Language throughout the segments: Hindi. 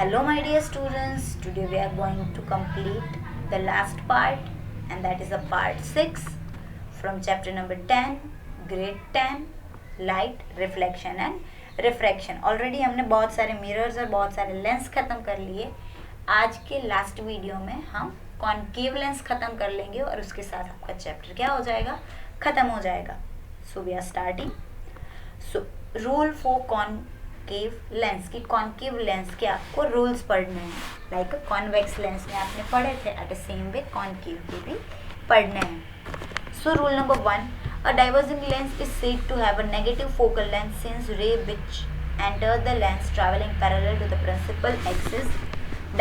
Hello my dear students, today we are going to complete the last part and that is a part 6 from chapter number 10, grade 10, light, reflection and refraction. Already हमने बहुत सारे mirrors और बहुत सारे लेंस ख़त्म कर लिए. आज के लास्ट वीडियो में हम कॉन्केव लेंस ख़त्म कर लेंगे और उसके साथ आपका चैप्टर क्या हो जाएगा, ख़त्म हो जाएगा. So we are starting. So rule for concave lens की कॉन्केव लेंस के आपको रूल्स पढ़ने हैं. लाइक कॉन्वेक्स लेंस में आपने पढ़े थे, at the same way concave के भी पढ़ने हैं. So rule number 1, a diverging lens is said to have a negative focal length since ray which enter the lens traveling parallel to the principal axis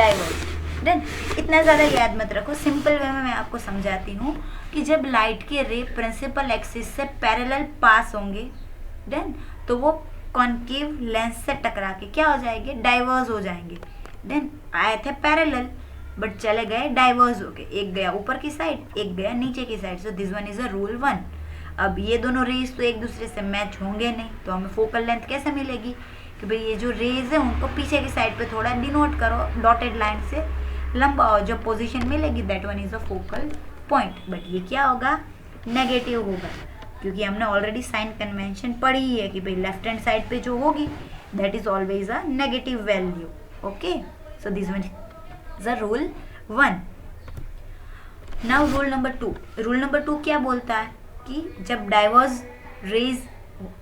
diverge. Then इतना ज़्यादा याद मत रखो, सिंपल वे में मैं आपको समझाती हूँ कि जब लाइट के रे प्रिंसिपल एक्सिस से पैरेलल पास होंगे देन तो वो कॉन्केव लेंस से टकरा के क्या हो जाएंगे, डाइवर्स हो जाएंगे. देन आए थे पैरेलल बट चले गए डाइवर्स हो गए, एक गया ऊपर की साइड एक गया नीचे की side. So this one is a rule 1. अब ये दोनों रेज तो एक दूसरे से मैच होंगे नहीं, तो हमें फोकल लेंथ कैसे मिलेगी कि भाई ये जो रेज है उनको पीछे की साइड पे थोड़ा डिनोट करो डॉटेड लाइन से लंबा, और जो पोजीशन मिलेगी that one is a focal point. But ये क्या होगा, नेगेटिव होगा, क्योंकि हमने ऑलरेडी साइन कन्वेंशन पढ़ी ही है कि भाई लेफ्ट हैंड साइड पे जो होगी that is always a negative value. Okay, so this one is a rule 1. Now rule number 2. Rule number 2 क्या बोलता है कि जब डाइवर्स रेज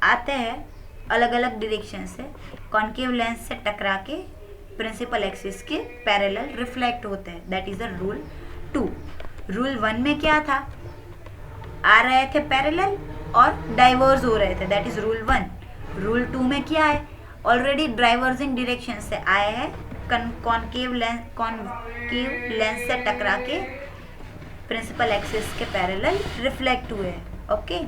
आते हैं अलग अलग डायरेक्शन से कॉन्केव लेंस से टकरा के प्रिंसिपल एक्सिस के पैरेलल रिफ्लेक्ट होते हैं, that is a rule 2. Rule 1 में क्या था, आ रहे थे पैरेलल और डाइवर्स हो रहे थे, दैट इज रूल 1. रूल 2 में क्या है, ऑलरेडी डाइवर्जिंग डायरेक्शन से आए हैं कॉन्केव लेंस से टकरा के प्रिंसिपल एक्सिस के पैरेलल रिफ्लेक्ट हुए हैं. Okay,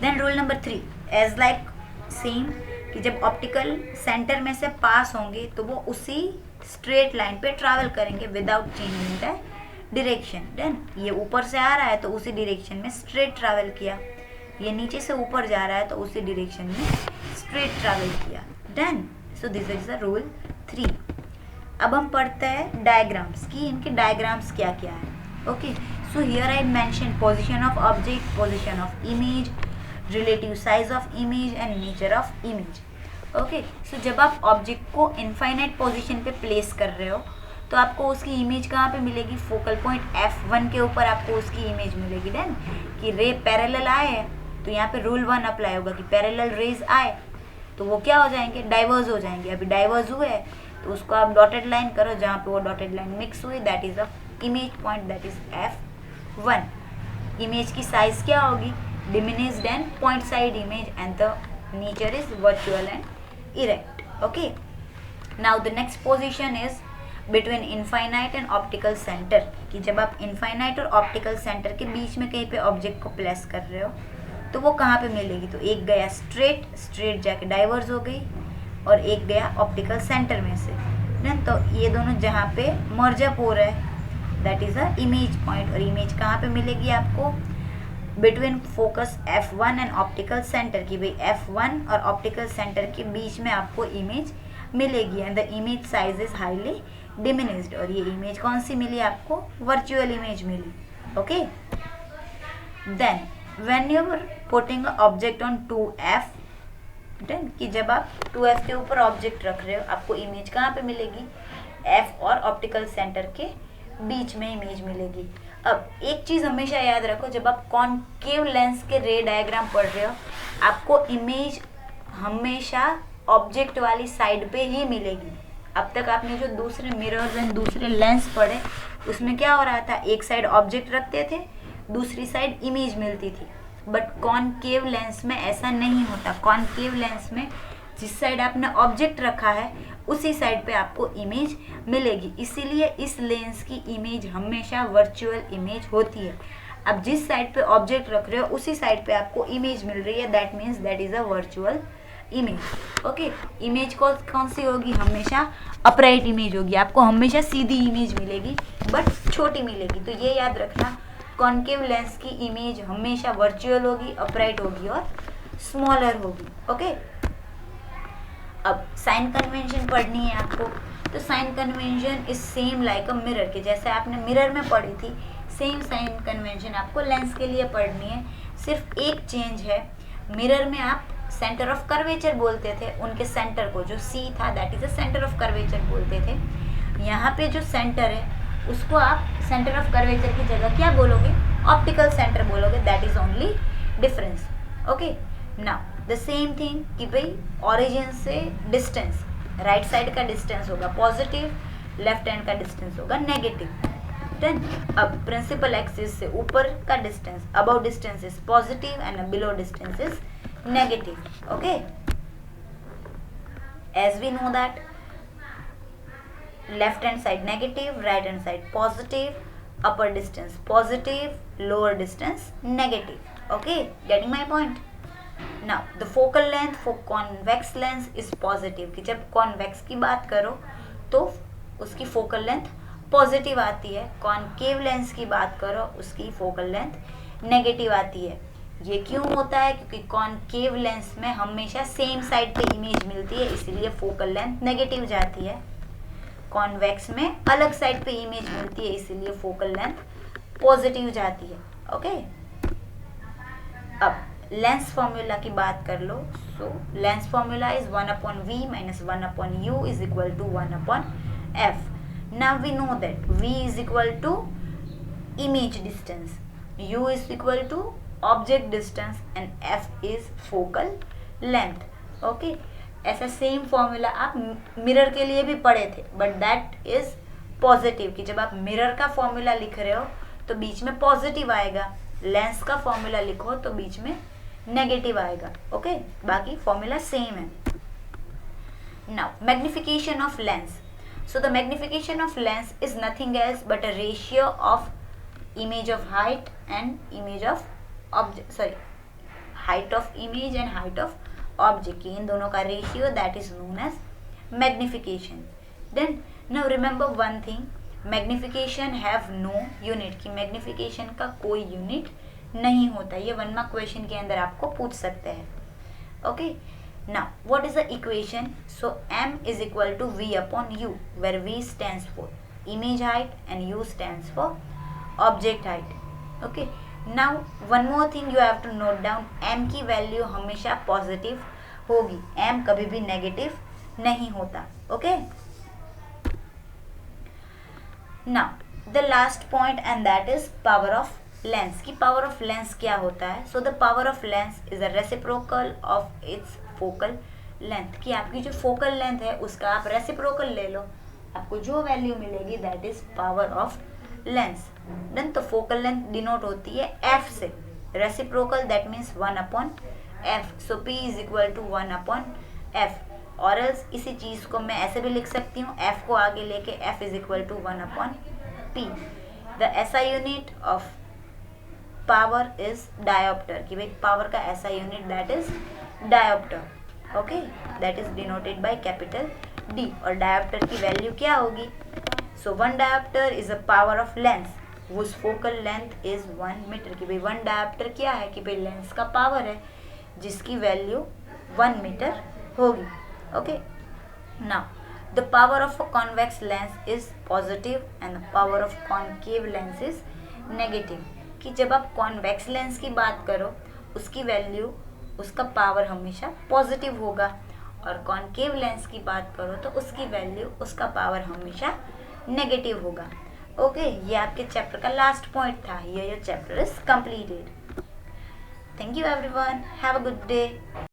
then rule number 3 as like same कि जब ऑप्टिकल सेंटर में से पास होंगे तो वो उसी स्ट्रेट लाइन पे ट्रैवल करेंगे without changing the direction. Then ये ऊपर से आ रहा है तो उसी डायरेक्शन में स्ट्रेट ट्रैवल किया, ये नीचे से ऊपर जा रहा है तो उसी डायरेक्शन में स्ट्रेट ट्रैवल किया. Then so this is the rule 3. अब हम पढ़ते हैं डायग्राम्स की, इनके डायग्राम्स क्या क्या है. Okay, so here I mention position of object, position of image, relative size of image and nature of image. Okay, so जब आप ऑब्जेक्ट को इनफाइनाइट पोजीशन पे प्लेस कर रहे हो तो आपको उसकी इमेज कहाँ पे मिलेगी, फोकल पॉइंट F1 के ऊपर आपको उसकी इमेज मिलेगी. देन कि रे पैरेलल आए हैं तो यहाँ पे रूल 1 अप्लाई होगा कि पैरेलल रेज आए तो वो क्या हो जाएंगे, डाइवर्स हो जाएंगे. अभी डाइवर्स हुए तो उसको आप डॉटेड लाइन करो, जहाँ पे वो डॉटेड लाइन मिक्स हुई that is a image point, that is F1. Image की साइज क्या होगी, diminished and point side image and the nature is virtual and erect. Okay, now the next position is between infinite and optical centre, कि जब आप इनफाइनाइट और ऑप्टिकल सेंटर के बीच में कहीं पे ऑब्जेक्ट को प्लेस कर रहे हो तो वो कहाँ पे मिलेगी, तो एक गया स्ट्रेट जाके डाइवर्स हो गई और एक गया ऑप्टिकल सेंटर में से. देन तो ये दोनों जहाँ पे मर्ज अप हो रहा है that is a image point, और इमेज कहाँ पे मिलेगी आपको, between focus F1 and optical centre की, भाई F1 और ऑप्टिकल सेंटर के बीच में आपको इमेज मिलेगी and the image size is highly diminished, और ये इमेज कौन सी मिली आपको, वर्चुअल इमेज मिली. Okay, then when you are putting object on 2F, then कि जब आप 2F के ऊपर ऑब्जेक्ट रख रहे हो आपको इमेज कहाँ पे मिलेगी, F और ऑप्टिकल सेंटर के बीच में इमेज मिलेगी. अब एक चीज़ हमेशा याद रखो, जब आप कॉन्केव लेंस के रे डायग्राम पढ़ रहे हो आपको इमेज हमेशा ऑब्जेक्ट वाली साइड पे ही मिलेगी. अब तक आपने जो दूसरे मिरर्स एंड दूसरे लेंस पढ़े उसमें क्या हो रहा था, एक साइड ऑब्जेक्ट रखते थे दूसरी साइड इमेज मिलती थी. बट कॉन्केव लेंस में ऐसा नहीं होता. कॉन्केव लेंस में जिस साइड आपने ऑब्जेक्ट रखा है उसी साइड पे आपको इमेज मिलेगी, इसीलिए इस लेंस की इमेज हमेशा वर्चुअल इमेज होती है. अब जिस साइड पे ऑब्जेक्ट रख रहे हो उसी साइड पे आपको इमेज मिल रही है, that means that is a virtual image. Okay, image कौन सी होगी, हमेशा अपराइट इमेज होगी, आपको हमेशा सीधी इमेज मिलेगी बट छोटी मिलेगी. तो ये याद रखना, कॉन्केव लेंस की इमेज हमेशा वर्चुअल होगी, अपराइट होगी और स्मॉलर होगी. ओके, अब साइन कन्वेंशन पढ़नी है आपको, तो sign convention is same like a mirror के, जैसे आपने मिरर में पढ़ी थी सेम साइन कन्वेंशन आपको लेंस के लिए पढ़नी है। सिर्फ एक चेंज है, मिरर में आप सेंटर ऑफ कर्वेचर बोलते थे, उनके सेंटर को जो सी था that is the centre of curvature बोलते थे। यहाँ पे जो सेंटर है उसको आप सेंटर ऑफ कर्वेचर की जगह क्या बोलोगे, ऑप्टिकल सेंटर बोलोगे, that is only difference. Okay, now the same thing कि भाई ओरिजिन से डिस्टेंस, राइट साइड का डिस्टेंस होगा पॉजिटिव, लेफ्ट हैंड का डिस्टेंस होगा नेगेटिव। देन अब प्रिंसिपल एक्सिस से ऊपर का distance, above distance is positive and below distance is negative. Okay, as we know that left hand side negative, right hand side positive, upper distance positive, lower distance negative. Okay, getting my point? Now the focal length for convex lens is positive, कि जब convex की बात करो तो उसकी focal length पॉजिटिव आती है, कॉनकेव लेंस की बात करो उसकी फोकल लेंथ नेगेटिव आती है। ये क्यों होता है, क्योंकि कॉनकेव लेंस में हमेशा सेम साइड पे इमेज मिलती है, इसलिए फोकल लेंथ नेगेटिव जाती है। कॉन्वेक्स में अलग साइड पे इमेज मिलती है, इसीलिए फोकल लेंथ पॉजिटिव जाती है। ओके, अब लेंस फॉर्मूला की बात कर लो। So lens formula is 1/v minus 1/u is equal to 1/f. Now we know that v is equal to image distance, u is equal to object distance and f is focal length. Okay, ऐसा सेम फॉर्मूला आप मिरर के लिए भी पढ़े थे, बट दैट इज पॉजिटिव, कि जब आप मिरर का फॉर्मूला लिख रहे हो तो बीच में पॉजिटिव आएगा, लेंस का फॉर्मूला लिखो तो बीच में नेगेटिव आएगा। ओके, बाकी फॉर्मूला सेम है। Now magnification of lens. So the magnification of lens is nothing else but a ratio of image of height and image of object, sorry height of image and height of object की, इन दोनों का ratio that is known as magnification. Then now remember one thing, magnification have no unit, की मैग्निफिकेशन का कोई यूनिट नहीं होता। ये 1 मार्क क्वेश्चन के अंदर आपको पूछ सकते हैं। Okay, now what is the equation? So m is equal to v upon u, where v stands for image height and u stands for object height. Okay, now one more thing you have to note down, m की वैल्यू हमेशा पॉजिटिव होगी, m कभी भी नेगेटिव नहीं होता। Okay, now the last point and that is power of lens। की पावर ऑफ लेंस क्या होता है? So the power of lens is a reciprocal of its focal length, कि आपकी जो फोकल लेंथ है उसका आप रेसिप्रोकल ले लो, आपको जो वैल्यू मिलेगी that is power of lens. Then तो फोकल लेंथ डिनोट होती है f से, reciprocal that means 1/f, so p is equal to 1/f, और एल्स इसी चीज़ को मैं ऐसे भी लिख सकती हूँ, f को आगे लेके f is equal to 1/p। The SI unit of power is dioptre, कि भाई पावर का SI unit that is dioptre. Okay, that is denoted by capital D, और डायोप्टर की वैल्यू क्या होगी? So 1 dioptre is a power of lens whose focal length is 1 metre, कि भाई 1 डायोप्टर क्या है, कि भाई लेंस का पावर है जिसकी वैल्यू 1 मीटर होगी। Okay, now the power of a convex lens is positive and the power of concave lens is negative, कि जब आप कॉन्वेक्स लेंस की बात करो उसकी वैल्यू, उसका पावर हमेशा पॉजिटिव होगा, और कॉनकेव लेंस की बात करो तो उसकी वैल्यू, उसका पावर हमेशा नेगेटिव होगा। ओके, ये आपके चैप्टर का लास्ट पॉइंट था। ये your chapter is completed. Thank you everyone, have a good day.